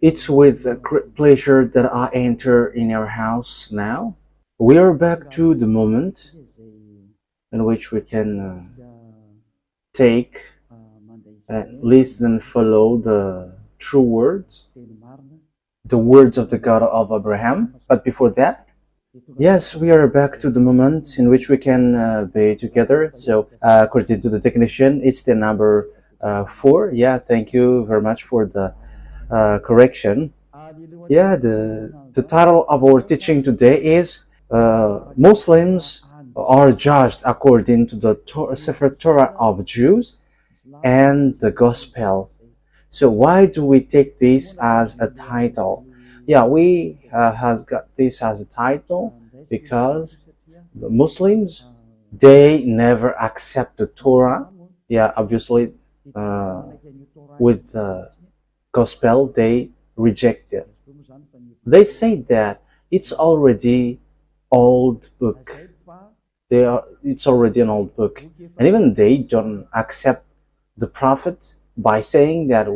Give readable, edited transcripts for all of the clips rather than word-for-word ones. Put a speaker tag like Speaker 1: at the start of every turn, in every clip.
Speaker 1: It's with great pleasure that I enter in your house now. We are back to the moment in which we can take and listen and follow the true words, the words of the God of Abraham. But before that, yes, we are back to the moment in which we can be together. So, according to the technician, it's the number 4. Yeah, thank you very much for the correction. Yeah, the title of our teaching today is Muslims are judged according to the Sefer Torah of Jews and the Gospel. So why do we take this as a title? Yeah, we has got this as a title because the Muslims, they never accept the Torah. Yeah, obviously with the Gospel they reject it. They say that it's already old book. It's already an old book, and even they don't accept the prophet by saying that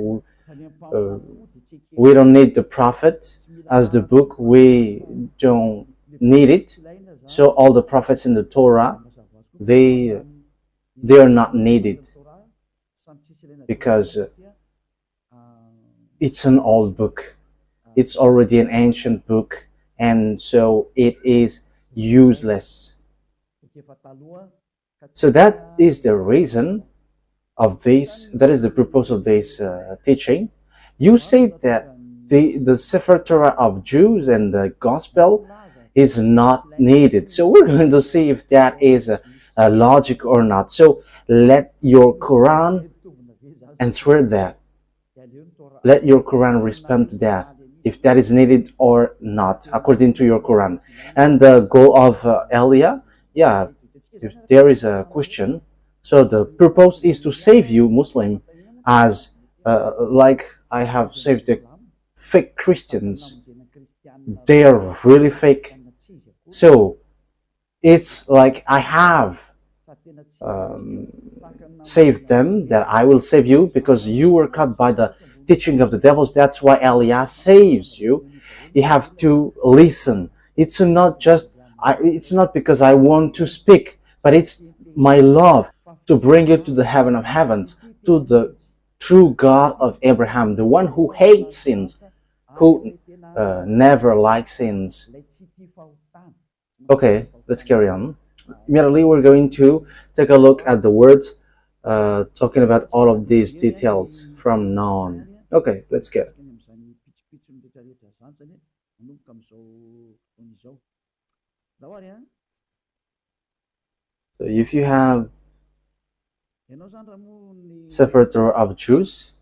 Speaker 1: we don't need the prophet as the book. We don't need it. So all the prophets in the Torah, they are not needed because it's an old book. It's already an ancient book, and so it is useless. So that is the reason of this. That is the purpose of this teaching. You say that the Sefer Torah of Jews and the Gospel is not needed. So we're going to see if that is a logic or not. So let your Quran answer that. Let your Quran respond to that, if that is needed or not, according to your Quran. And the goal of Elia, yeah, if there is a question, so the purpose is to save you, Muslim, as like I have saved the fake Christians. They are really fake. So it's like I have saved them, that I will save you because you were caught by the teaching of the devils. That's why Elia saves you. You have to listen. It's not just it's not because I want to speak, but it's my love to bring you to the heaven of heavens, to the true God of Abraham, the one who hates sins, who never likes sins. Okay, let's carry on. Immediately we're going to take a look at the words talking about all of these details from now on. Okay, let's get. So if you have Sefer Torah of Jews,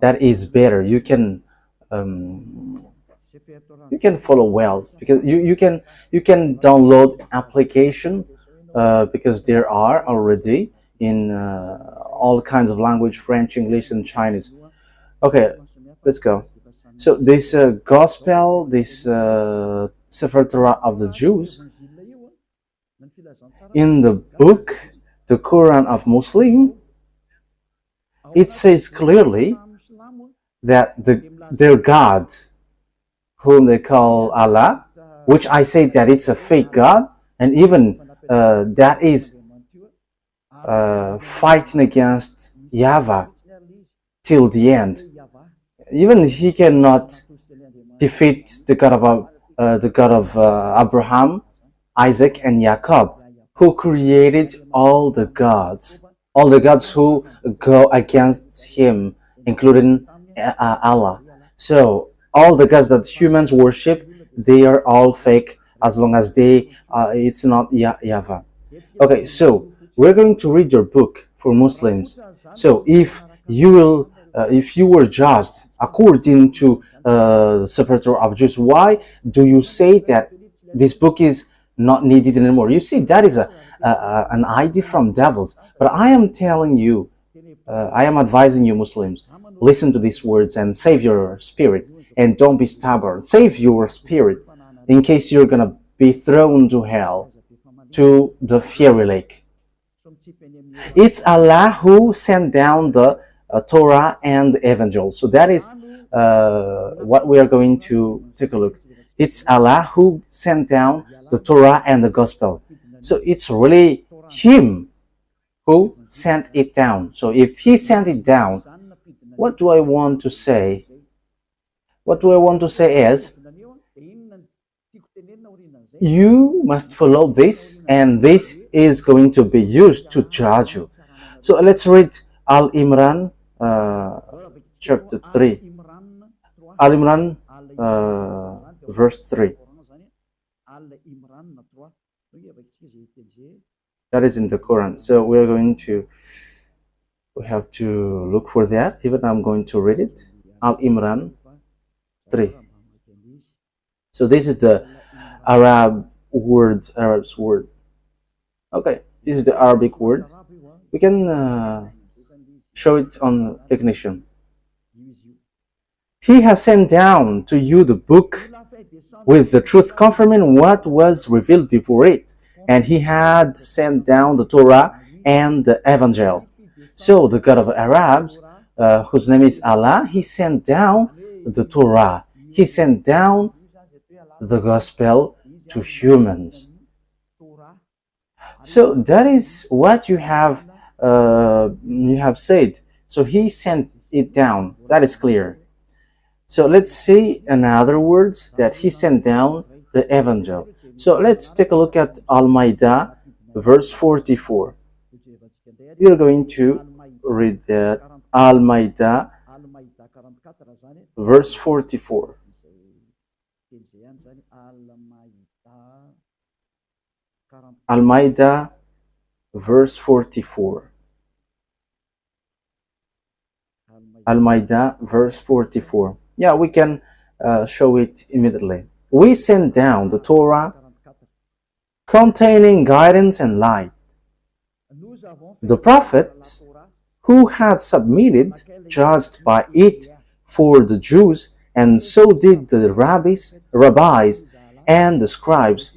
Speaker 1: that is better. You can follow well because you can download application because there are already in all kinds of language, French, English, and Chinese. Okay, let's go. So this gospel, this Sefer Torah of the Jews, in the book, the Quran of Muslim, it says clearly that their God, whom they call Allah, which I say that it's a fake God, and even that is fighting against YAHVAH till the end. Even he cannot defeat the God of Abraham, Isaac, and Jacob, who created all the gods who go against him, including Allah. So all the gods that humans worship, they are all fake as long as it's not YAHVAH. Okay, so we're going to read your book for Muslims. So if you were judged according to the Sefer Torah of Jews, why do you say that this book is not needed anymore? You see, that is an idea from devils. But I am telling you, I am advising you, Muslims, listen to these words and save your spirit, and don't be stubborn. Save your spirit in case you're gonna be thrown to hell, to the fiery lake. It's Allah who sent down the Torah and the Evangel. So that is what we are going to take a look. It's Allah who sent down the Torah and the Gospel. So it's really Him who sent it down. So if He sent it down, what do I want to say? What do I want to say is, you must follow this, and this is going to be used to judge you. So let's read Al Imran chapter 3. Al Imran verse 3. That is in the Quran. So we have to look for that. Even I'm going to read it. Al Imran 3. So this is the Arab's word. Okay, this is the Arabic word. We can show it on the technician. He has sent down to you the book with the truth confirming what was revealed before it, and he had sent down the Torah and the Evangel. So the God of Arabs, whose name is Allah, He sent down the Torah. He sent down the Gospel to humans. So that is what you have said. So He sent it down. That is clear. So let's see in other words that He sent down the Evangel. So let's take a look at Al-Maidah, verse 44. We are going to read that. Al-Maidah, verse 44. Al-Maidah, verse 44. Al-Maidah, verse 44. Yeah, we can show it immediately. We sent down the Torah containing guidance and light. The prophet who had submitted judged by it for the Jews, and so did the rabbis and the scribes.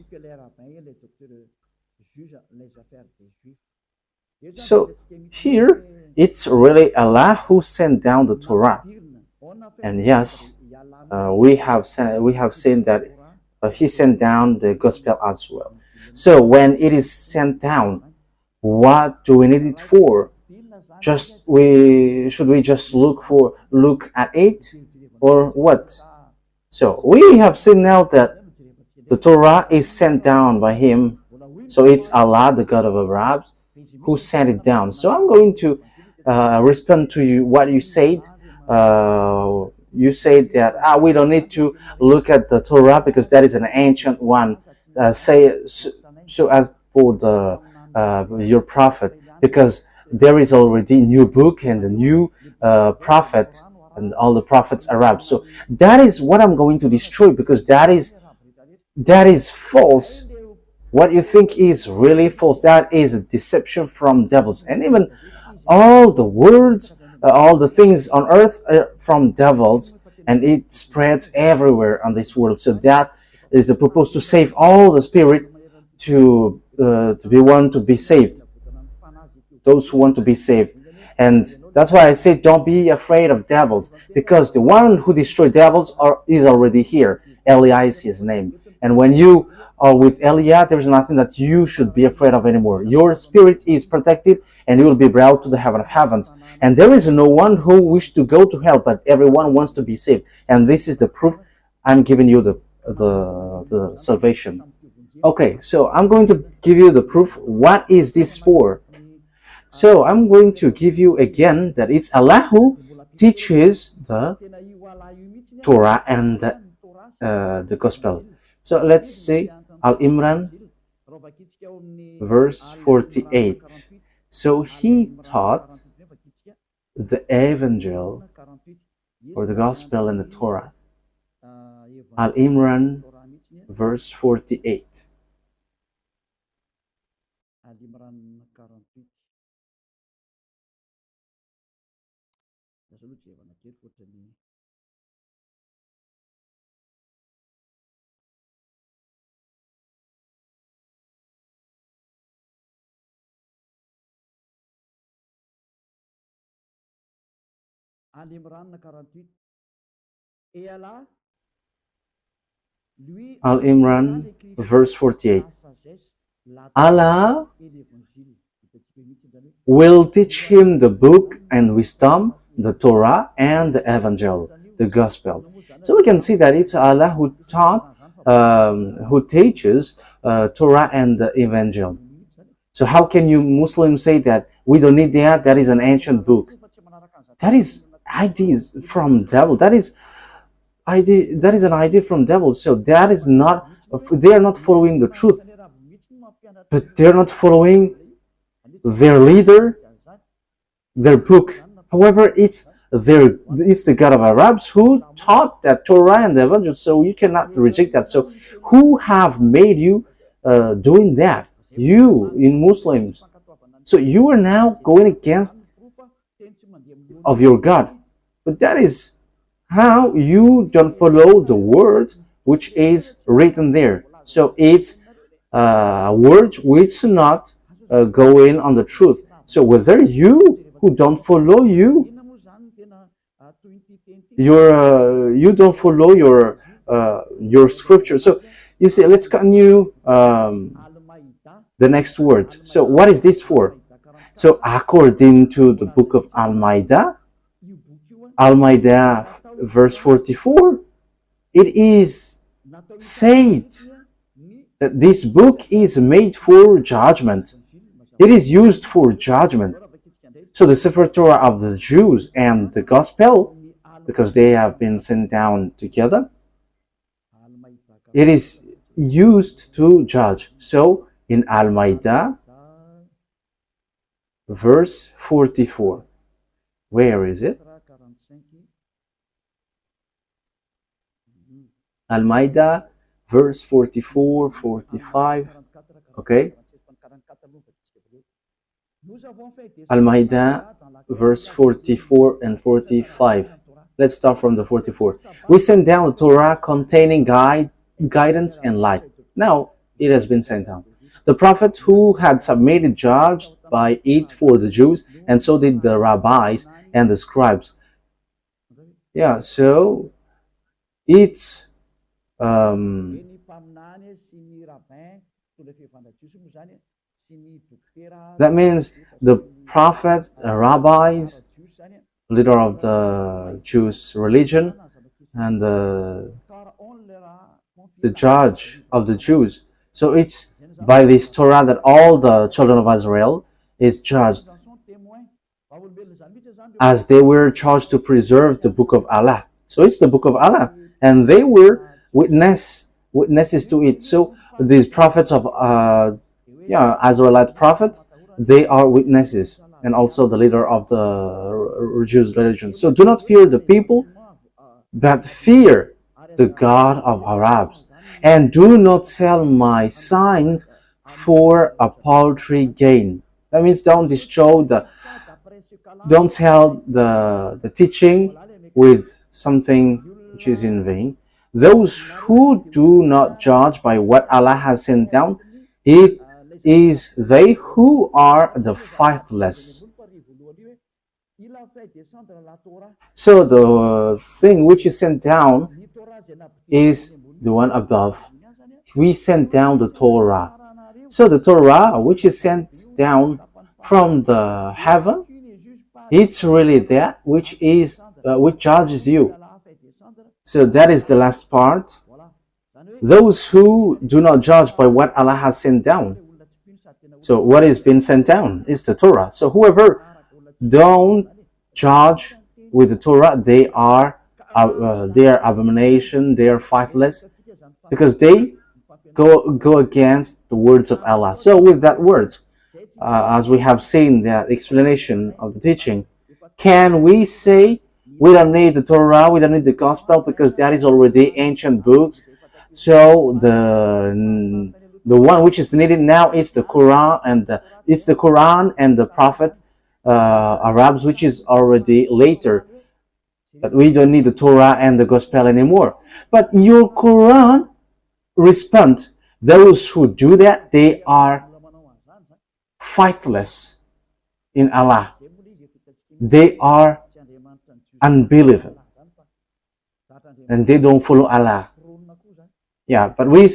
Speaker 1: So here it's really Allah who sent down the Torah, and yes, we have seen that He sent down the Gospel as well. So when it is sent down, what do we need it for? Should we just look at it, or what? So we have seen now that the Torah is sent down by Him. So it's Allah, the God of Arabs, who sent it down. So I'm going to respond to you what you said. You said that we don't need to look at the Torah because that is an ancient one. So as for the your prophet, because there is already a new book and a new prophet and all the prophets Arab. So that is what I'm going to destroy, because that is false. What you think is really false, that is a deception from devils. And even all the words, all the things on earth are from devils, and it spreads everywhere on this world. So that is the purpose, to save all the spirit, to be saved, those who want to be saved. And that's why I say don't be afraid of devils, because the one who destroyed devils is already here. Eliah is his name, and when you are with Eliah, there's nothing that you should be afraid of anymore. Your spirit is protected, and you will be brought to the heaven of heavens. And there is no one who wishes to go to hell, but everyone wants to be saved. And this is the proof. I'm giving you the salvation. Okay, so I'm going to give you the proof. What is this for? So I'm going to give you again that it's Allah who teaches the Torah and the Gospel. So let's see Al-Imran verse 48. So He taught the Evangel, or the Gospel, and the Torah. Al-Imran verse 48. Al-Imran, verse 48. Allah will teach him the book and wisdom, the Torah and the Evangel, the Gospel. So we can see that it's Allah who taught, who teaches Torah and the Evangel. So how can you Muslims say that we don't need that? That is an ancient book. That is ideas from devil. That is an idea from devil. So that is not. They are not following the truth, but they are not following their leader, their book. However, it's the God of Arabs who taught that Torah and the Evangel. So you cannot reject that. So who have made you doing that? You in Muslims. So you are now going against of your God. But that is how you don't follow the word which is written there. So it's a word which not going on the truth. So whether you who don't follow you don't follow your scripture. So you see, let's continue the next word. So what is this for? So according to the book of Al-Maidah, verse 44, it is said that this book is made for judgment. It is used for judgment. So the Sefer Torah of the Jews and the Gospel, because they have been sent down together, it is used to judge. So in Al-Maidah, verse 44, where is it? Al-Maidah, verse 44, 45, okay? Al-Maidah, verse 44 and 45. Let's start from the 44. We sent down the Torah containing guidance and light. Now it has been sent down. The prophet who had submitted judged by it for the Jews, and so did the rabbis and the scribes. Yeah, so it's that means the prophets, the rabbis, leader of the Jewish religion, and the judge of the Jews. So it's by this Torah that all the children of Israel is judged, as they were charged to preserve the book of Allah. So it's the book of Allah, and they were witnesses to it. So these prophets of Israelite prophet, they are witnesses, and also the leader of the Jewish religion. So do not fear the people, but fear the God of Arabs, and do not sell my signs for a paltry gain. That means don't sell the teaching with something which is in vain. Those who do not judge by what Allah has sent down, it is they who are the faithless. So the thing which is sent down is the one above. We sent down the Torah. So the Torah which is sent down from the heaven, it's really that which judges you. So that is the last part. Those who do not judge by what Allah has sent down. So what is being sent down is the Torah. So whoever don't judge with the Torah, they are abomination, they are faithless, because they go against the words of Allah. So with that words, as we have seen the explanation of the teaching, can we say we don't need the Torah, we don't need the Gospel, because that is already ancient books? So the one which is needed now is the Quran, and the Prophet Arabs, which is already later. But we don't need the Torah and the Gospel anymore. But your Quran respond, those who do that, they are faithless in Allah. They are unbelievers. and they don't follow Allah. Yeah, but we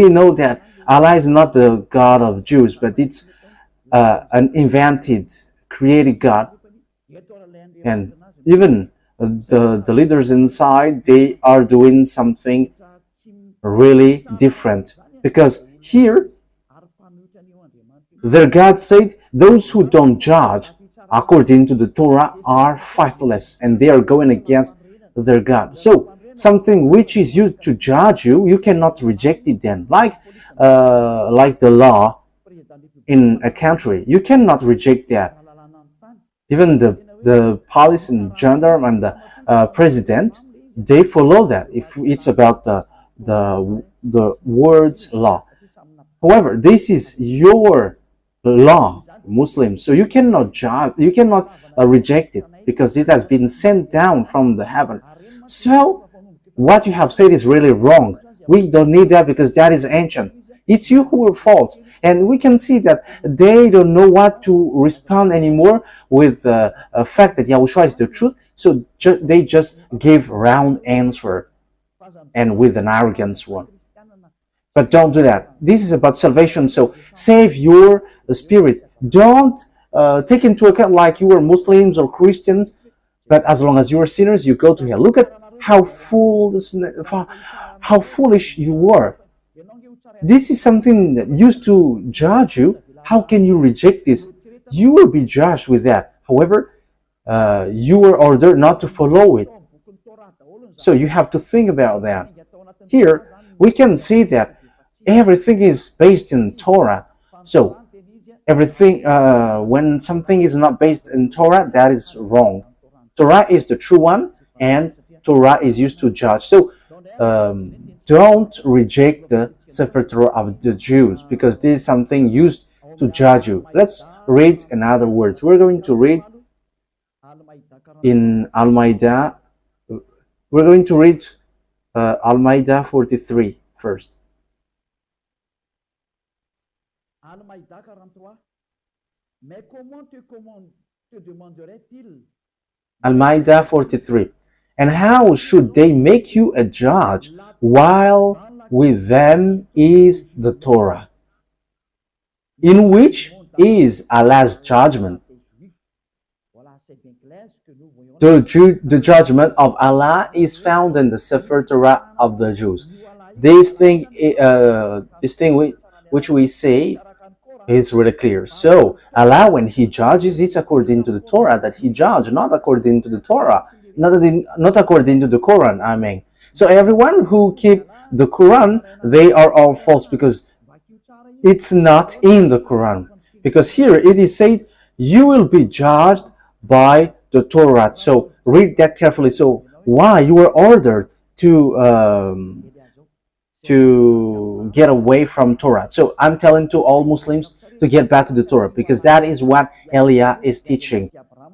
Speaker 1: know that Allah is not the God of Jews, but it's an invented, created God. And even the leaders inside, they are doing something really different. Because here, their God said, those who don't judge according to the Torah are faithless, and they are going against their God. So, something which is used to judge you, you cannot reject it then. Like the law in a country, you cannot reject that. Even the police and gendarme and the president, they follow that if it's about the word's law. However, this is your law, Muslims, so you cannot judge, you cannot reject it because it has been sent down from the heaven. So what you have said is really wrong. We don't need that because that is ancient. It's you who are false. And we can see that they don't know what to respond anymore with the fact that YAHOSHUAH is the truth. So they just give round answer and with an arrogance one. But don't do that. This is about salvation. So save your spirit. Don't take into account like you are Muslims or Christians, but as long as you are sinners, you go to hell. Look at how foolish you are. This is something that used to judge you. How can you reject this? You will be judged with that. However, you were ordered not to follow it. So you have to think about that. Here, we can see that everything is based in Torah. So everything, when something is not based in Torah, that is wrong. Torah is the true one, and Torah is used to judge. So don't reject the Sefer Torah of the Jews, because this is something used to judge you. Let's read in other words. We're going to read in Al-Maidah. We're going to read Al-Maidah 43 first. Al-Maidah 43. And how should they make you a judge while with them is the Torah, in which is Allah's judgment? The judgment of Allah is found in the Sefer Torah of the Jews. This thing which we say is really clear. So Allah, when He judges, it's according to the Torah that He judges, not according to the Torah, not according to the Quran. I mean, so everyone who keep the Quran, they are all false because it's not in the Quran. Because here it is said, you will be judged by the Torah. So read that carefully. So why you were ordered to get away from Torah? So I'm telling to all Muslims to get back to the Torah, because that is what Elia is teaching.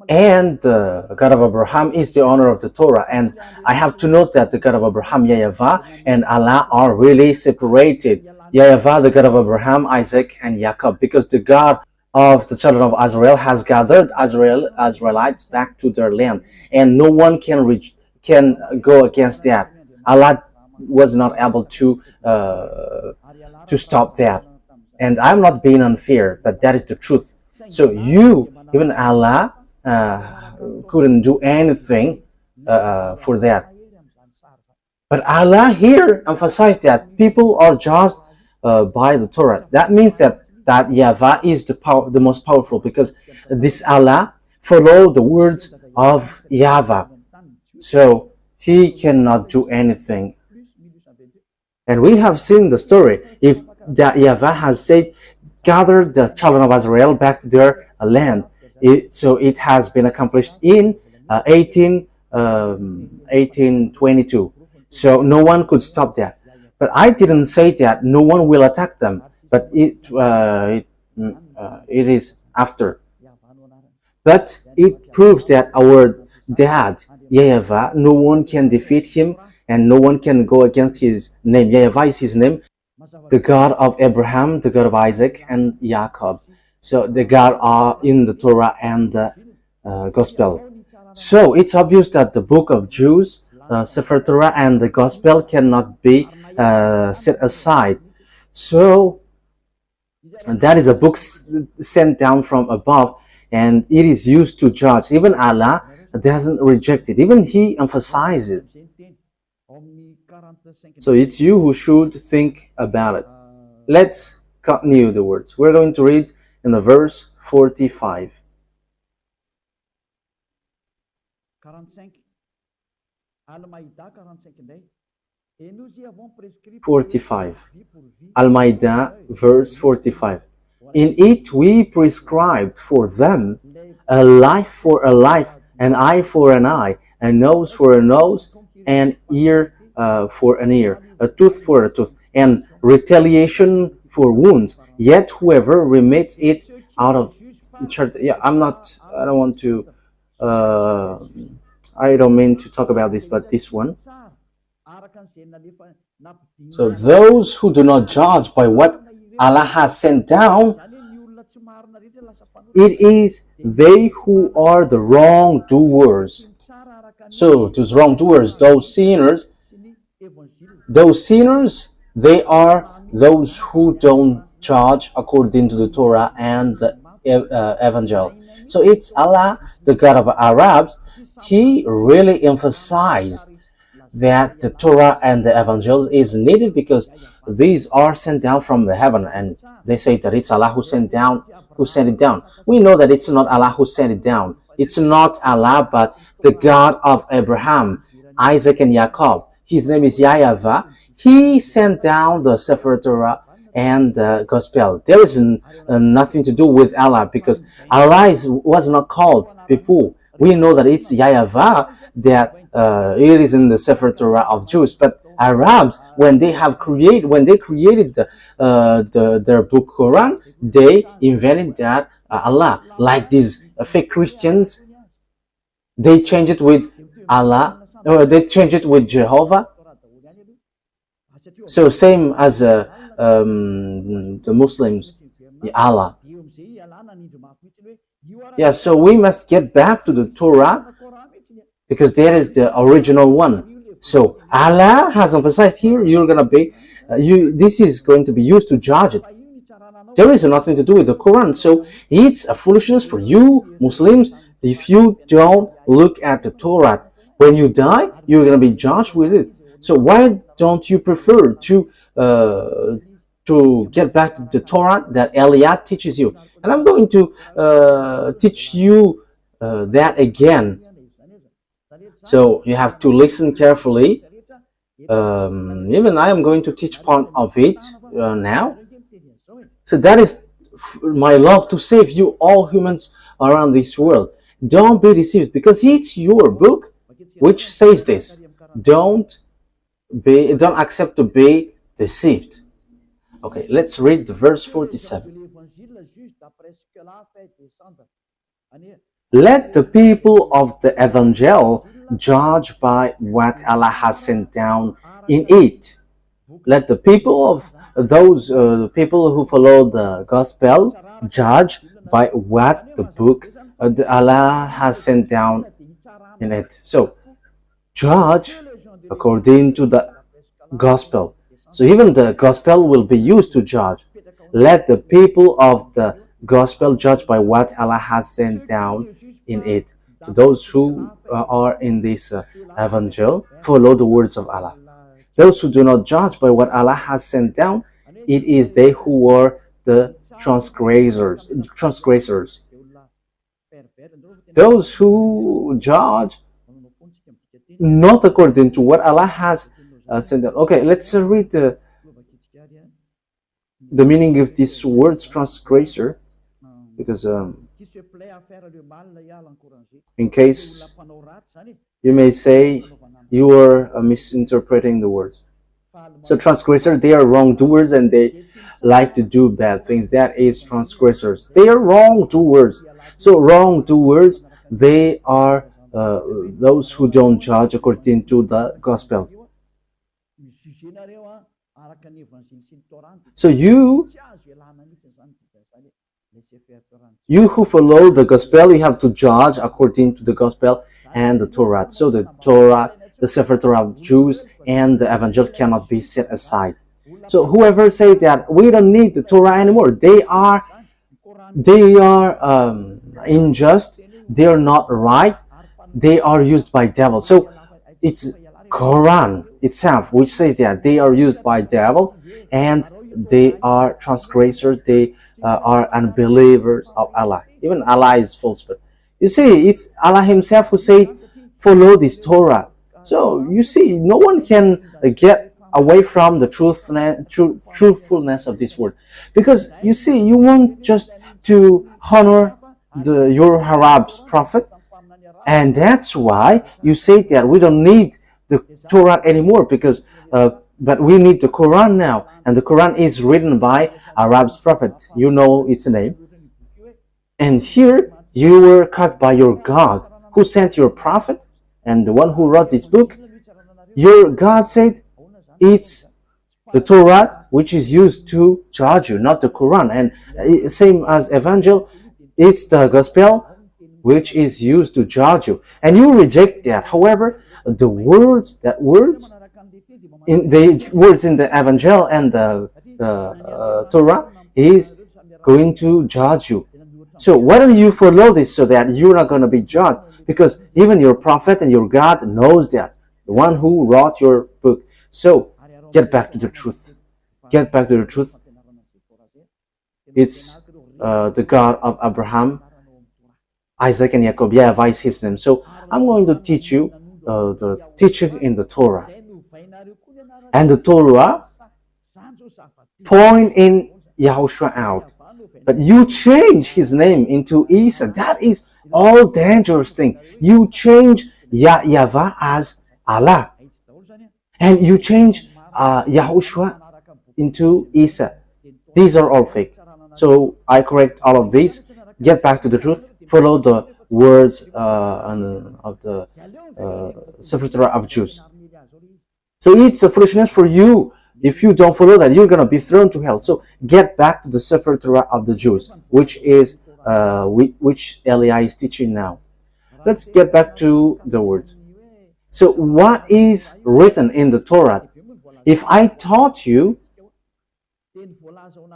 Speaker 1: And the God of Abraham is the owner of the Torah. And I have to note that the God of Abraham, YAHVAH, and Allah are really separated. YAHVAH, the God of Abraham, Isaac, and Jacob, because the God of the children of Israel has gathered Israelites back to their land, and no one can go against that. Allah was not able to stop that. And I'm not being unfair, but that is the truth. So even Allah couldn't do anything for that. But Allah here emphasized that people are judged by the Torah. That means that YAHVAH is the most powerful, because this Allah follow the words of YAHVAH. So He cannot do anything. And we have seen the story. If that YAHVAH has said, gather the children of Israel back to their land, so it has been accomplished in 1822. So no one could stop that. But I didn't say that no one will attack them, but it is after. But it proves that our dad, YAHVAH, no one can defeat him, and no one can go against his name. YAHVAH is his name, the God of Abraham, the God of Isaac, and Jacob. So the God are in the Torah and the Gospel. So it's obvious that the book of Jews Sefer Torah and the Gospel cannot be set aside. So that is a book sent down from above, and it is used to judge. Even Allah doesn't reject it. Even He emphasizes it. So it's you who should think about it. Let's continue the words. We're going to read in the verse 45. 45. Al-Ma'idah, verse 45. In it we prescribed for them a life for a life, an eye for an eye, a nose for a nose, an ear for an ear, a tooth for a tooth, and retaliation for wounds. Yet whoever remits it out of the church. Yeah, I don't want to, I don't mean to talk about this, but this one. So those who do not judge by what Allah has sent down, it is they who are the wrongdoers. So those wrongdoers, those sinners, they are those who don't judge according to the Torah and the Evangel. So it's Allah, the God of Arabs. He really emphasized that the Torah and the Evangels is needed because these are sent down from the heaven, and they say that it's Allah who sent it down. We know that it's not Allah who sent it down. It's not Allah, but the God of Abraham, Isaac, and Jacob. His name is YAHVAH. He sent down the Sefer Torah and the Gospel. There is nothing to do with Allah because Allah was not called before. We know that it's YAHVAH that it is in the Sefer Torah of Jews, but Arabs, when they created their book Quran, they invented that Allah. Like these fake Christians, they change it with Allah, or they change it with Jehovah. So same as the Muslims, the Allah. Yeah, so we must get back to the Torah because that is the original one. So Allah has emphasized here, this is going to be used to judge it. There is nothing to do with the Quran. So it's a foolishness for you Muslims if you don't look at the Torah. When you die, you're going to be judged with it. So why don't you prefer to get back to the Torah that Eliot teaches you? And I'm going to teach you that again. So you have to listen carefully. Even I am going to teach part of it now. So that is my love to save you, all humans around this world. Don't be deceived because it's your book which says this. Don't accept to be deceived. Okay, let's read the verse 47. Let the people of the Evangel judge by what Allah has sent down in it. Let the people of those people who follow the gospel judge by what the book Allah has sent down in it. So judge according to the gospel. So even the gospel will be used to judge. Let the people of the gospel judge by what Allah has sent down in it. So those who are in this evangel follow the words of Allah. Those who do not judge by what Allah has sent down, it is they who are the transgressors. Those who judge not according to what Allah has sent down. Okay, let's read the meaning of this word transgressor, because in case you may say you are misinterpreting the words. So transgressors, they are wrongdoers and they like to do bad things. That is transgressors. They are wrongdoers. So wrongdoers, they are those who don't judge according to the gospel. So you who follow the gospel, you have to judge according to the gospel and the Torah. So the Torah the Sefer Torah of the Jews and the Evangel cannot be set aside. So whoever say that we don't need the Torah anymore, they are unjust, they are not right, they are used by devil. So it's Quran itself which says that they are used by devil and they are transgressors, they are unbelievers of Allah. Even Allah is false, but you see, it's Allah himself who said follow this Torah. So you see, no one can get away from the truthfulness of this word, because you see, you want just to honor your Arab's prophet, and that's why you say that we don't need the Torah anymore, because but we need the Quran now, and the Quran is written by Arab's prophet. You know its name, and here you were cut by your God who sent your prophet, and the one who wrote this book. Your God said it's the Torah which is used to judge you, not the Quran. And same as Evangel, it's the Gospel which is used to judge you, and you reject that. However, the words in the Evangel and the Torah is going to judge you. So why don't you follow this so that you're not going to be judged? Because even your prophet and your God knows that, the one who wrote your book. So get back to the truth. Get back to the truth. It's the God of Abraham, Isaac, and Jacob. YAHVAH is his name. So I'm going to teach you the teaching in the Torah. And the Torah point in YAHOSHUAH out. But you change his name into Isa. That is all dangerous thing. You change YAHVAH as Allah. And you change YAHOSHUAH into Isa. These are all fake. So I correct all of these. Get back to the truth. Follow the words of the Sefer Torah of Jews. So it's a foolishness for you. If you don't follow that, you're going to be thrown to hell. So get back to the Sefer Torah of the Jews, which is which Eli is teaching now. Let's get back to the words. So what is written in the Torah? If I taught you,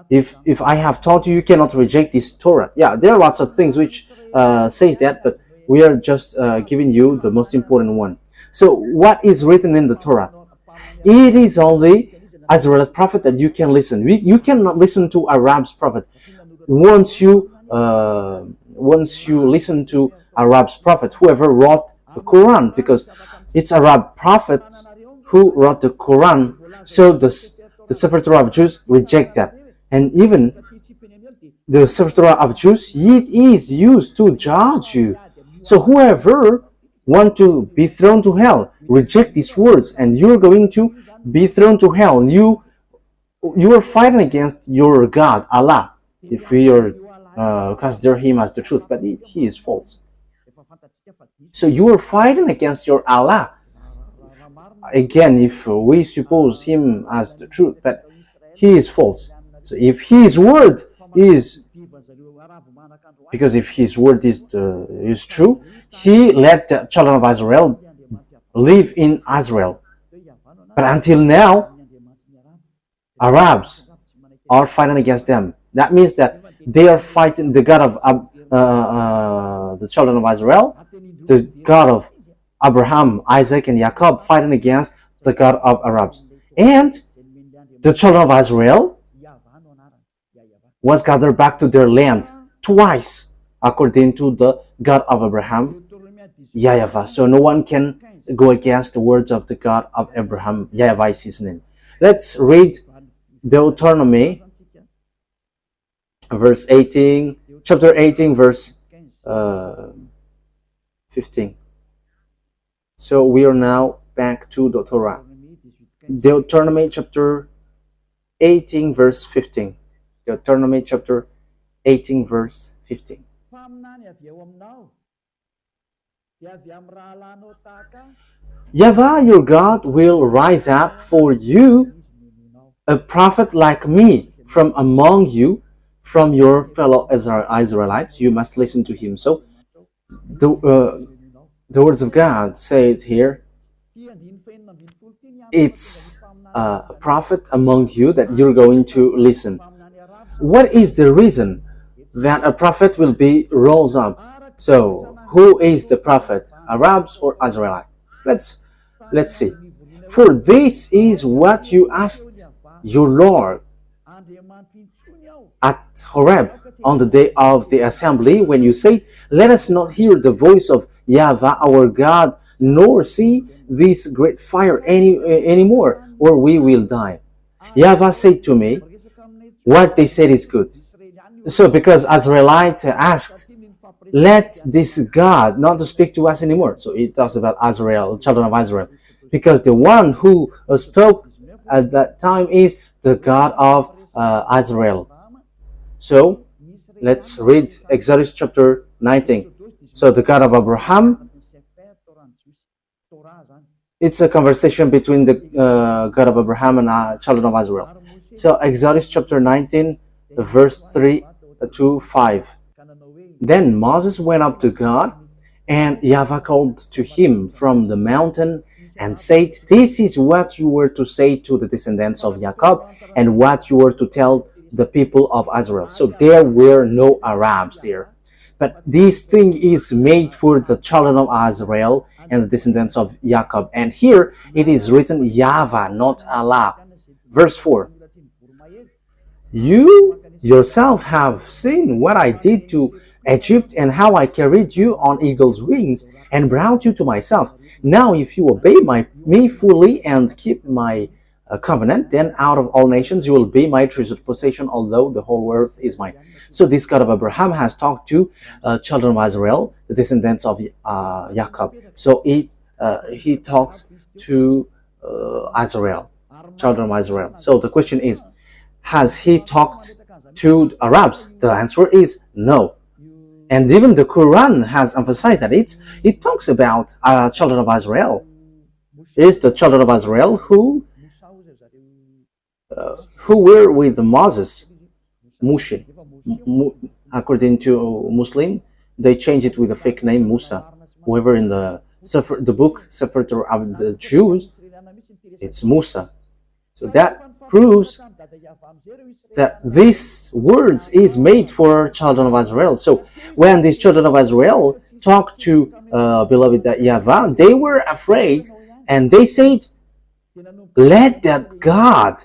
Speaker 1: if I have taught you, you cannot reject this Torah. Yeah, there are lots of things which says that, but we are just giving you the most important one. So what is written in the Torah? It is only Israel's prophet that you can listen. You cannot listen to Arab's prophet. Once you listen to Arab's prophet, whoever wrote the Quran, because it's Arab prophet who wrote the Quran, so the Sefer Torah of Jews reject that. And even the Sefer Torah of Jews, it is used to judge you. So whoever want to be thrown to hell, reject these words, and you're going to be thrown to hell. You are fighting against your God, Allah, if we are consider him as the truth, but he is false. So you are fighting against your Allah. Again, if we suppose him as the truth, but he is false. So if his word is, because if his word is true, he let the children of Israel live in Israel. But until now, Arabs are fighting against them. That means that they are fighting the God of the children of Israel, the God of Abraham, Isaac, and Jacob, fighting against the God of Arabs. And the children of Israel was gathered back to their land twice, according to the God of Abraham, YAHVAH. So no one can go against the words of the God of Abraham. YAHVAH is his name. Let's read Deuteronomy, verse 18, chapter 18, verse 15. So we are now back to the Torah. Deuteronomy chapter 18, verse 15. Deuteronomy chapter 18, verse 15. YAHVAH, your God, will rise up for you a prophet like me from among you, from your fellow Israelites. You must listen to him. So the words of God say it here. it's a prophet among you that you're going to listen. What is the reason that a prophet will be rose up? So, who is the prophet? Arabs or Israelite? Let's see. For this is what you asked your Lord at Horeb on the day of the assembly, when you say, let us not hear the voice of YAHVAH our God, nor see this great fire anymore, or we will die. YAHVAH said to me, what they said is good. So because Israelite asked, let this God not to speak to us anymore. So it talks about Israel, children of Israel. Because the one who spoke at that time is the God of Israel. So let's read Exodus chapter 19. So the God of Abraham, it's a conversation between the God of Abraham and children of Israel. So Exodus chapter 19, verse 3 to 5. Then Moses went up to God, and YAHVAH called to him from the mountain and said, this is what you were to say to the descendants of Jacob, and what you were to tell the people of Israel. So there were no Arabs there. But this thing is made for the children of Israel and the descendants of Jacob. And here it is written YAHVAH, not Allah. Verse 4. You yourself have seen what I did to Egypt, and how I carried you on eagle's wings and brought you to myself. Now if you obey me fully and keep my covenant, then out of all nations you will be my treasured possession, although the whole earth is mine. So this God of Abraham has talked to children of Israel, the descendants of Jacob. So he talks to Israel, children of Israel. So the question is, has he talked to Arabs? The answer is no. And even the Quran has emphasized that it talks about children of Israel. It's the children of Israel who were with Moses, Moshe. According to Muslim, they changed it with a fake name, Musa. However, in the book Sefer of the Jews, it's Musa. So that proves that these words is made for children of Israel. So when these children of Israel talked to beloved YAHVAH, they were afraid, and they said, let that God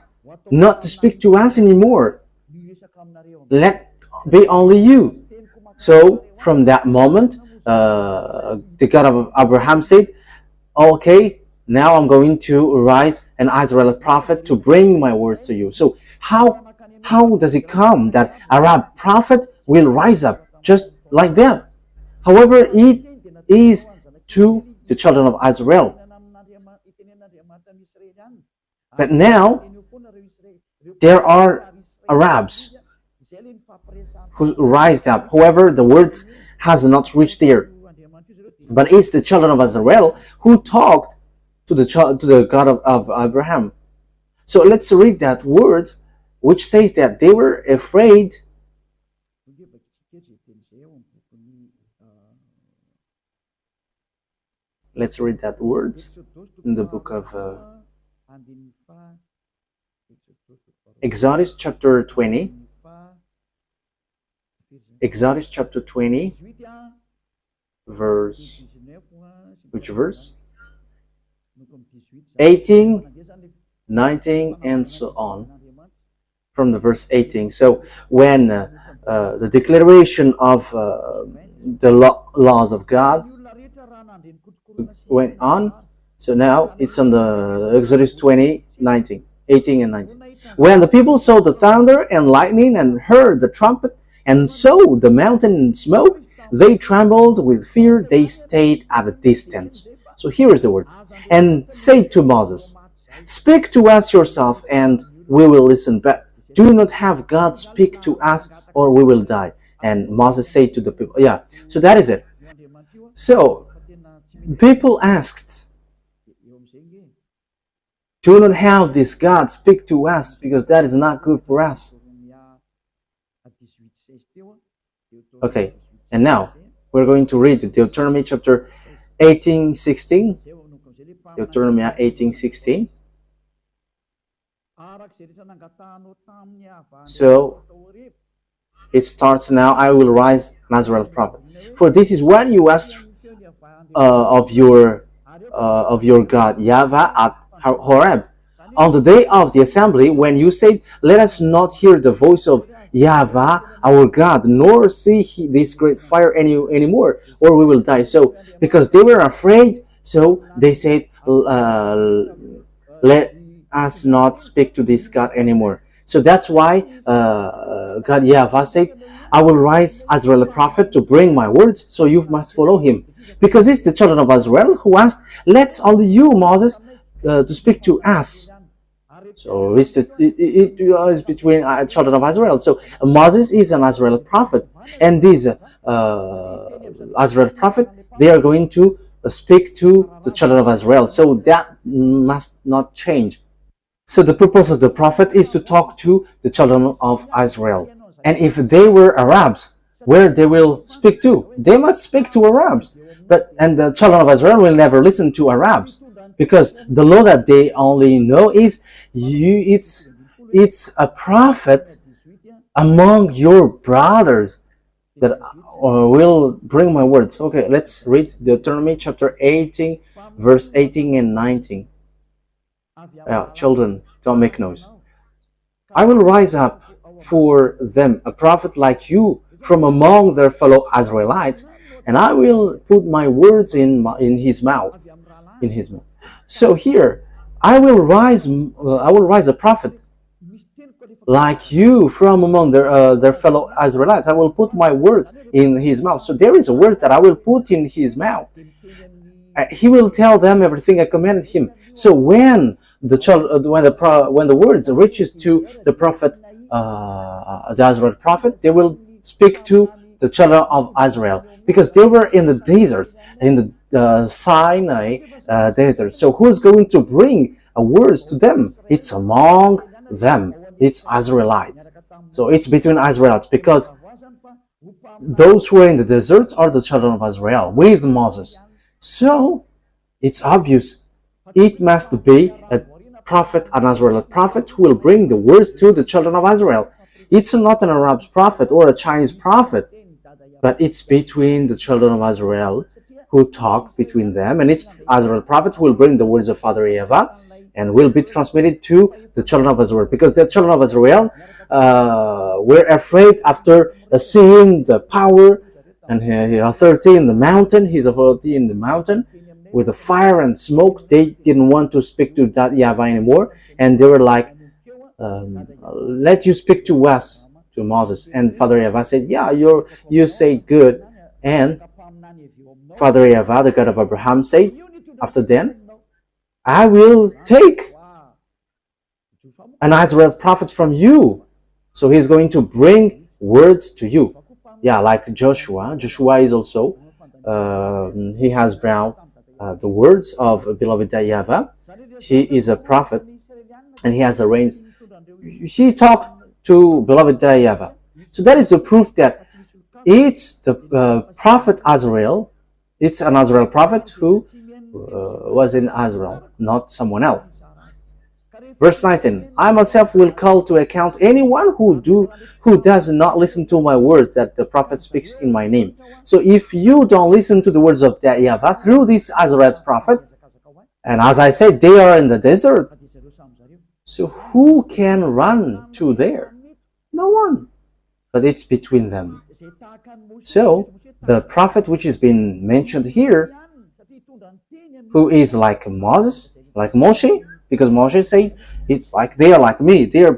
Speaker 1: not to speak to us anymore. Let be only you. So from that moment, the God of Abraham said, okay, now I'm going to rise an Israelite prophet to bring my word to you. So how does it come that Arab prophet will rise up just like that? However, it is to the children of Israel. But now there are Arabs who rised up. However, the words has not reached there. But it's the children of Israel who talked to the God of Abraham. So let's read that word, which says that they were afraid. Let's read that word in the book of Exodus chapter 20. Exodus chapter 20, verse, which verse? 18, 19, and so on. From the verse 18. So when the declaration of the laws of God went on, so now it's on the Exodus 20, 19, 18 and 19. When the people saw the thunder and lightning and heard the trumpet and saw the mountain in smoke, they trembled with fear. They stayed at a distance. So here is the word. And said to Moses, speak to us yourself, and we will listen. But do not have God speak to us, or we will die. And Moses said to the people, yeah, so that is it. So people asked, do not have this God speak to us, because that is not good for us. Okay, and now we're going to read Deuteronomy chapter 18:16. Deuteronomy 18:16. So it starts now. I will rise an Israelite prophet. For this is what you asked of your God YAHVAH at Horeb on the day of the assembly, when you said, "Let us not hear the voice of YAHVAH our God, nor see this great fire anymore, or we will die." So because they were afraid, so they said, "Let us not speak to this God anymore." So that's why God YAHVAH said, "I will rise Israel a prophet to bring my words, so you must follow him." Because it's the children of Israel who asked, "Let's only you, Moses, to speak to us." So it is between children of Israel. So Moses is an Israeli prophet, and these Israeli prophet, they are going to speak to the children of Israel. So that must not change. So the purpose of the prophet is to talk to the children of Israel. And if they were Arabs, where they will speak to? They must speak to Arabs. And the children of Israel will never listen to Arabs, because the law that they only know is it's a prophet among your brothers that will bring my words. Okay, let's read Deuteronomy chapter 18, verse 18 and 19. Children, don't make noise. "I will rise up for them a prophet like you from among their fellow Israelites, and I will put my words in his mouth." In his mouth. So here, I will rise a prophet like you from among their fellow Israelites. I will put my words in his mouth. So there is a word that I will put in his mouth. He will tell them everything I commanded him. So when the words reaches to the prophet, the Israel prophet, they will speak to the children of Israel, because they were in the desert, in the Sinai desert. So who's going to bring words to them? It's among them. It's Israelite. So it's between Israelites, because those who are in the desert are the children of Israel with Moses. So it's obvious it must be a prophet, an Israelite prophet, who will bring the words to the children of Israel. It's not an Arab prophet or a Chinese prophet, but it's between the children of Israel who talk between them, and it's Israel prophet who will bring the words of Father YAHVAH and will be transmitted to the children of Israel, because the children of Israel were afraid after seeing the power and authority in the mountain, his authority in the mountain with the fire and smoke. They didn't want to speak to that YAHVAH anymore, and they were like, "Let you speak to us, to Moses." And Father YAHVAH said, "Yeah, you say good." And Father YAHVAH, the God of Abraham, said, after then, "I will take an Israel prophet from you." So he's going to bring words to you. Yeah, like Joshua. Joshua is also, he has brought the words of beloved YAHVAH. He is a prophet, and he has arranged. He talked to beloved YAHVAH. So that is the proof that it's the prophet Azrael. It's an Azrael prophet who was in Israel, not someone else. Verse 19, "I myself will call to account anyone who does not listen to my words that the prophet speaks in my name." So if you don't listen to the words of YAHVAH through this Israelite prophet, and as I said, they are in the desert, so who can run to there? No one. But it's between them. So the prophet which is being mentioned here, who is like Moses, like Moshe, because Moshe said, it's like they are like me. They are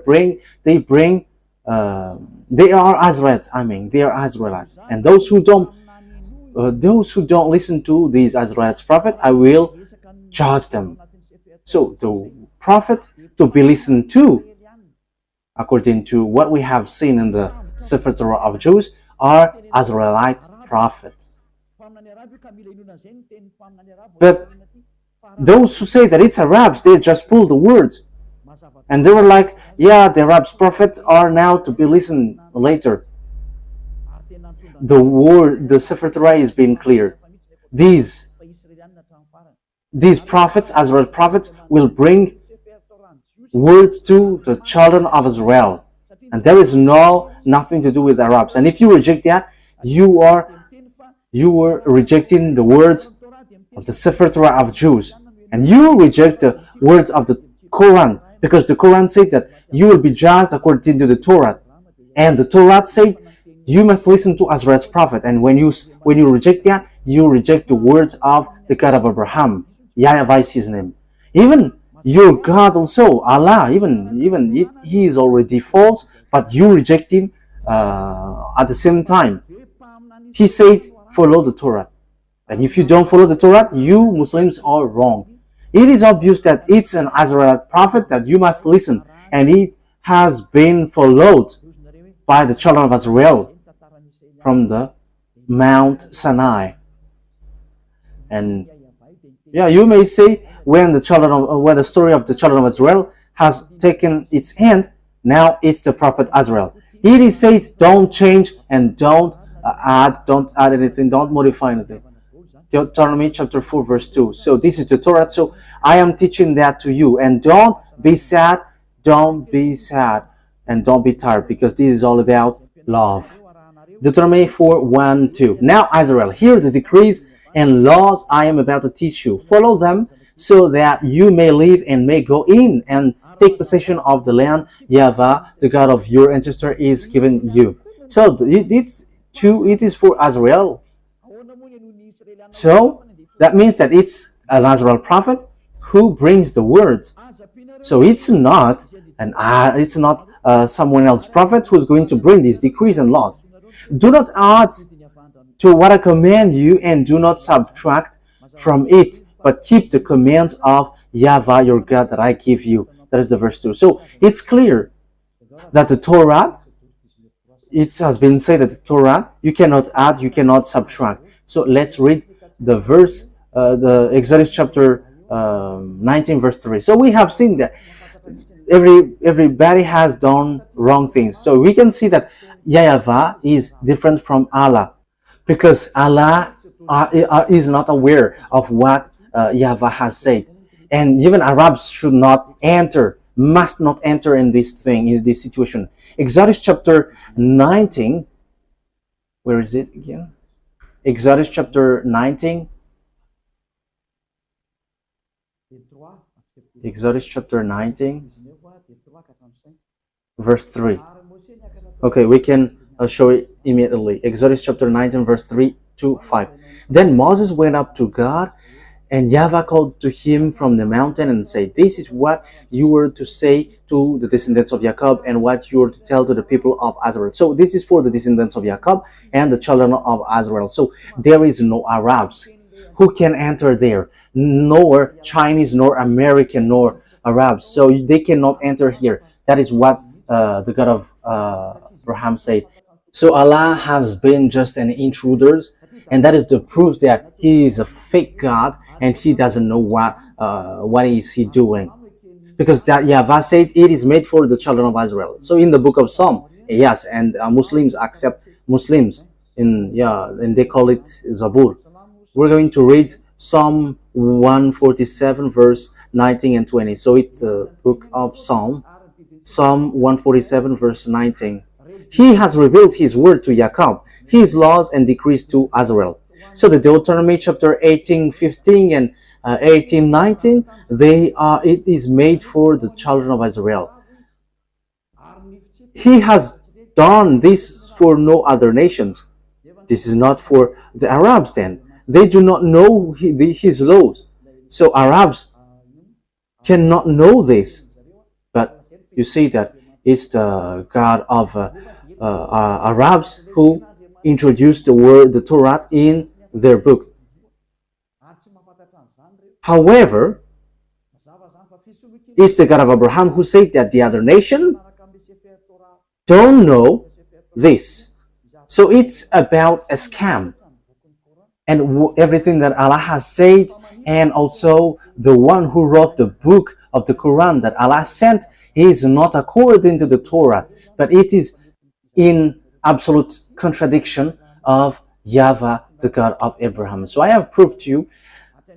Speaker 1: Israelites. They are Israelites. And those who don't listen to these Israelites prophet, I will judge them. So the prophet to be listened to, according to what we have seen in the Sefer Torah of Jews, are Israelite prophets. But those who say that it's Arabs, they just pull the words. And they were like, yeah, the Arabs prophets are now to be listened later. The Sefer Torah is being clear. These prophets, Israel prophets, will bring words to the children of Israel. And there is nothing to do with Arabs. And if you reject that, you are rejecting the words of the Sefer Torah of Jews. And you reject the words of the Quran, because the Quran said that you will be judged according to the Torah. And the Torah said you must listen to Israel's prophet. And when you reject that, you reject the words of the God of Abraham. YAHVAH is his name. Even your God also, Allah, he is already false, but you reject him at the same time. He said, follow the Torah. And if you don't follow the Torah, you Muslims are wrong. It is obvious that it's an Israelite prophet that you must listen, and it has been followed by the children of Israel from the Mount Sinai. And yeah, you may say, when the story of the children of Israel has taken its end, now it's the prophet Israel. It is said, don't change and don't add anything, don't modify anything. Deuteronomy chapter 4 verse 2. So this is the Torah. So I am teaching that to you. And don't be sad, and don't be tired, because this is all about love. Deuteronomy 4, 1, 2. Now Israel, hear the decrees and laws I am about to teach you. Follow them, so that you may live and may go in and take possession of the land YAHVAH, the God of your ancestor, is giving you. So it is for Israel. So that means that it's an Israel prophet who brings the words. So it's not someone else prophet who's going to bring these decrees and laws. Do not add to what I command you, and do not subtract from it, but keep the commands of YAHVAH your God that I give you. That is the verse 2. So it's clear that the Torah, it has been said that the Torah, you cannot add, you cannot subtract. So let's read the verse, the Exodus chapter 19 verse 3. So we have seen that everybody has done wrong things. So we can see that YAHVAH is different from Allah, because Allah is not aware of what YAHVAH has said. And even Arabs must not enter in this thing, in this situation. Exodus chapter 19, where is it again? Exodus chapter 19. Exodus chapter 19, verse 3. Okay, we can show it immediately. Exodus chapter 19, verse 3 to 5. Then Moses went up to God, and YAHVAH called to him from the mountain and said, this is what you were to say to the descendants of Jacob, and what you were to tell to the people of Israel. So this is for the descendants of Jacob and the children of Israel. So there is no Arabs who can enter there, nor Chinese, nor American, nor Arabs. So they cannot enter here. That is what the God of Abraham said. So Allah has been just an intruder, and that is the proof that he is a fake God, and he doesn't know what is he doing. Because that YAHVAH said it is made for the children of Israel. So in the book of Psalm, yes, and Muslims accept Muslims and they call it Zabur. We're going to read Psalm 147 verse 19 and 20. So it's the book of Psalm 147 verse 19. He has revealed his word to Jacob, his laws and decrees to Israel. So the Deuteronomy chapter 18:15 and 18:19, it is made for the children of Israel. He has done this for no other nations. This is not for the Arabs then. They do not know his laws. So Arabs cannot know this. But you see that it's the God of Arabs who introduced the Torah in their book. However, it's the God of Abraham who said that the other nations don't know this. So it's about a scam. And everything that Allah has said, and also the one who wrote the book of the Quran that Allah sent, is not according to the Torah, but it is in absolute contradiction of YAHVAH, the God of Abraham. So I have proved to you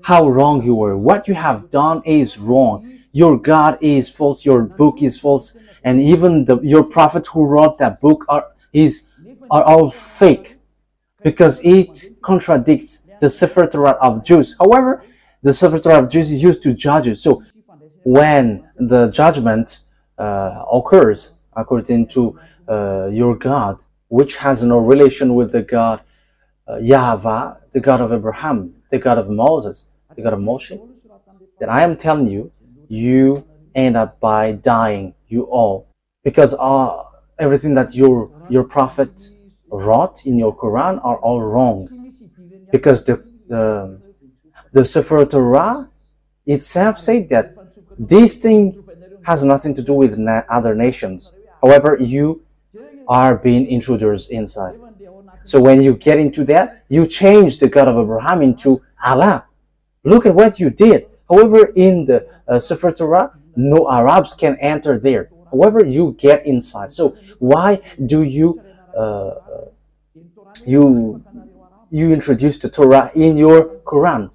Speaker 1: how wrong you were. What you have done is wrong. your God is false, your book is false, and even your prophet who wrote that book are all fake, because it contradicts the Sefer Torah of Jews. However, the Sefer Torah of Jews is used to judge you. So when the judgment occurs according to your God, which has no relation with the God YAHVAH, the God of Abraham, the God of Moses, the God of Moshe, then I am telling you, you end up by dying, you all, because everything that your prophet wrote in your Quran are all wrong, because the Sefer Torah itself said that this thing has nothing to do with other nations. However, you are being intruders inside. So when you get into that, you change the God of Abraham into Allah. Look at what you did. However, in the Sefer Torah, no Arabs can enter there. However, you get inside. So why do you introduce the Torah in your Quran?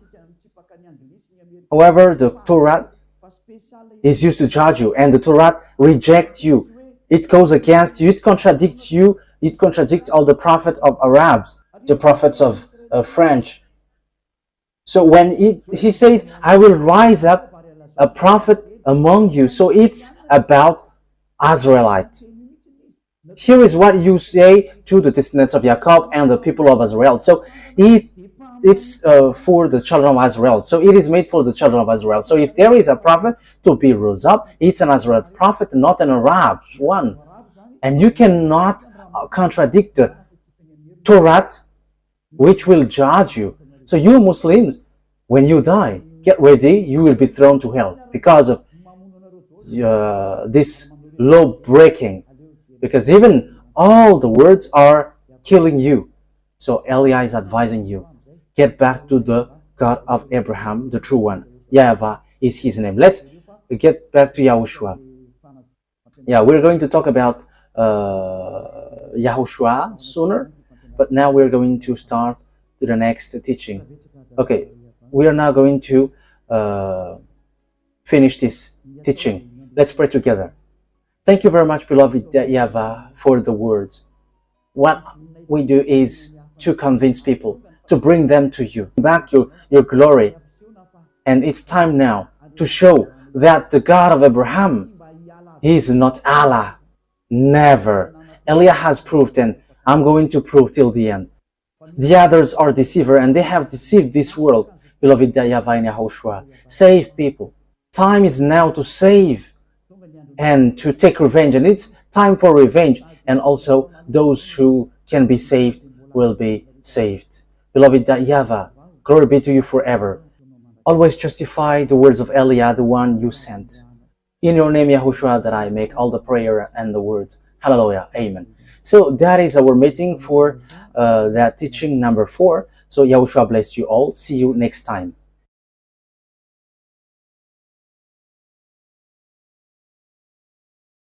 Speaker 1: However, the Torah is used to judge you, and the Torah rejects you. It goes against you. It contradicts you. It contradicts all the prophets of Arabs, the prophets of French. So when he said, I will rise up a prophet among you. So it's about Israelite. Here is what you say to the descendants of Jacob and the people of Israel. So it's for the children of Israel. So it is made for the children of Israel. So if there is a prophet to be rose up, it's an Israelite prophet, not an Arab one. And you cannot contradict the Torah, which will judge you. So you Muslims, when you die, get ready, you will be thrown to hell because of this law breaking. Because even all the words are killing you. So Elia is advising you, get back to the God of Abraham, the true one. YAHVAH is his name. Let's get back to YAHOSHUAH. Yeah, we're going to talk about YAHOSHUAH sooner, but now we're going to start to the next teaching. Okay, we are now going to finish this teaching. Let's pray together. Thank you very much, beloved YAHVAH, for the words. What we do is to convince people, to bring them to you, back your glory. And it's time now to show that the God of Abraham, he is not Allah. Never. Elia has proved, and I'm going to prove till the end. The others are deceiver, and they have deceived this world. Beloved YAHVAH and YAHOSHUAH, save people. Time is now to save and to take revenge, and it's time for revenge, and also those who can be saved will be saved. Beloved YAHVAH, glory be to you forever. Always justify the words of Elia, the one you sent. In your name, YAHOSHUAH, that I make all the prayer and the words. Hallelujah. Amen. So that is our meeting for that teaching number 4. So YAHOSHUAH bless you all. See you next time.